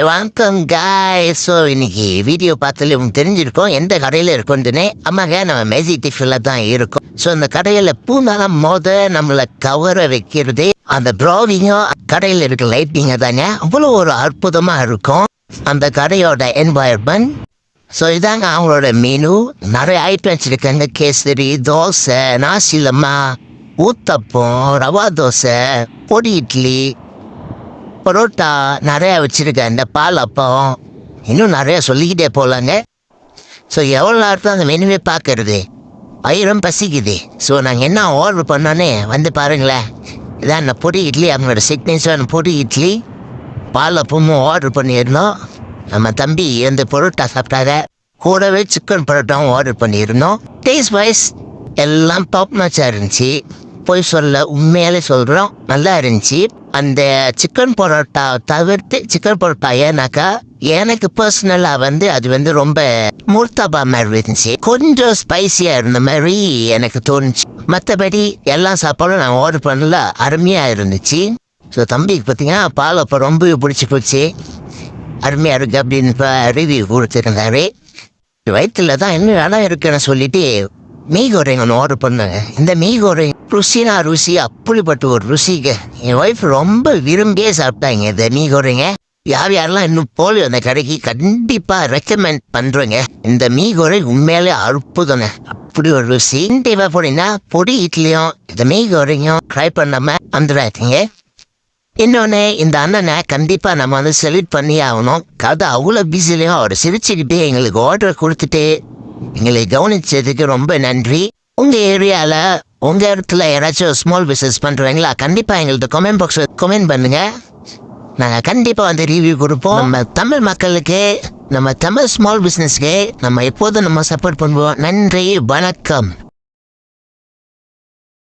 வணக்கம் guys. So இன்னைக்கு video பார்த்தாலே உங்களுக்கு தெரிஞ்சிருக்கும் எந்த கடையில் இருக்குன்னு. ஆமாங்க, நம்ம மேஜி டிஃபில் தான் இருக்கும். ஸோ அந்த கடையில் பூந்தாலும் நம்மளை கவர வைக்கிறதே அந்த ட்ராவிங்கும் கடையில் இருக்க லைட்டிங்க தாங்க. அவ்வளோ ஒரு அற்புதமாக இருக்கும் அந்த கடையோட என்வாயர்மெண்ட். ஸோ இதாங்க அவங்களோட மெனு. நிறைய ஐட்டம்ஸ் இருக்காங்க. கேசரி, தோசை, நாசிலம்மா, ஊத்தப்பம், ரவா தோசை, பொடி இட்லி, பரோட்டா நிறையா வச்சுருக்கேன். இந்த பாலப்பம் இன்னும் நிறையா சொல்லிக்கிட்டே போகலாங்க. ஸோ எவ்வளோ நேரத்தில் அந்த மெனுவே பார்க்கறது, வயிறும் பசிக்குது. ஸோ நாங்கள் என்ன ஆர்டர் பண்ணோன்னே வந்து பாருங்களேன். இதான் அந்த பொடி இட்லி, அவங்களோட சிக்னேச்சரான பொடி இட்லி, பாலப்பமும் ஆர்டர் பண்ணியிருந்தோம். நம்ம தம்பி இந்த பரோட்டா சாப்பிட்டாங்க. கூடவே சிக்கன் பரோட்டாவும் ஆர்டர் பண்ணியிருந்தோம். டேஸ்ட் வைஸ் எல்லாம் டாப் மேட்சாக இருந்துச்சு. போய் சொல்ல உண்மையாலே சொல்கிறோம், நல்லா இருந்துச்சு. அந்த சிக்கன் பரோட்டா தவிர்த்து சிக்கன் பரோட்டா ஏன்னாக்கா எனக்கு பர்சனலாக அது ரொம்ப மூர்த்தாபா மாதிரி இருந்துச்சு. கொஞ்சம் ஸ்பைசியாக இருந்த மாதிரி எனக்கு தோணுச்சு. மற்றபடி எல்லா சாப்பாடும் நான் ஆர்டர் பண்ணல, அருமையாக இருந்துச்சு. ஸோ தம்பிக்கு பார்த்தீங்கன்னா பாலப்போ ரொம்ப பிடிச்சி போச்சு, அருமையாக இருக்குது அப்படின்னு இப்போ ரிவ்யூ கொடுத்துருந்தாரு. வயிற்றுல தான் இன்னும் இடம் இருக்குன்னு சொல்லிட்டு மீகோரைங் ஒன்று ஆர்டர் பண்ணேங்க. இந்த மீகோரைங் ருசினா ருசி, அப்படிப்பட்ட ஒரு ருசிங்க. என் ஒய்ஃப் ரொம்ப விரும்பியே சாப்பிட்டாங்க இந்த மீகோரைங்க. யாரெல்லாம் இன்னும் போல அந்த கடைக்கு கண்டிப்பாக ரெக்கமெண்ட் பண்ணுறேங்க. இந்த மீகோரைங் உண்மையாலே அற்புதங்க, அப்படி ஒரு ருசி. இன்டேவா போனீங்கன்னா பொடி இட்லியும் இந்த மீகோரையும் ட்ரை பண்ணாமல் வந்துடாதீங்க. இன்னொன்று, இந்த அண்ணனை கண்டிப்பாக நம்ம செலக்ட் பண்ணி ஆகணும். கதை அவ்வளோ பிஸிலையும் அவர் சிரிச்சுக்கிட்டே எங்களுக்கு ஆர்டர் கொடுத்துட்டு எங்களை கவனிச்சதுக்கு ரொம்ப நன்றி. உங்கள் ஏரியாவில் உங்கள் இடத்துல யாராச்சும் ஸ்மால் பிஸ்னஸ் பண்ணுறீங்களா, கண்டிப்பாக எங்கள்கிட்ட கமெண்ட் பாக்ஸில் கமெண்ட் பண்ணுங்கள். நாங்கள் கண்டிப்பாக ரிவ்யூ கொடுப்போம். நம்ம தமிழ் மக்களுக்கு, நம்ம தமிழ் ஸ்மால் பிஸ்னஸ்க்கு நம்ம எப்போதும் சப்போர்ட் பண்ணுவோம். நன்றி, வணக்கம்.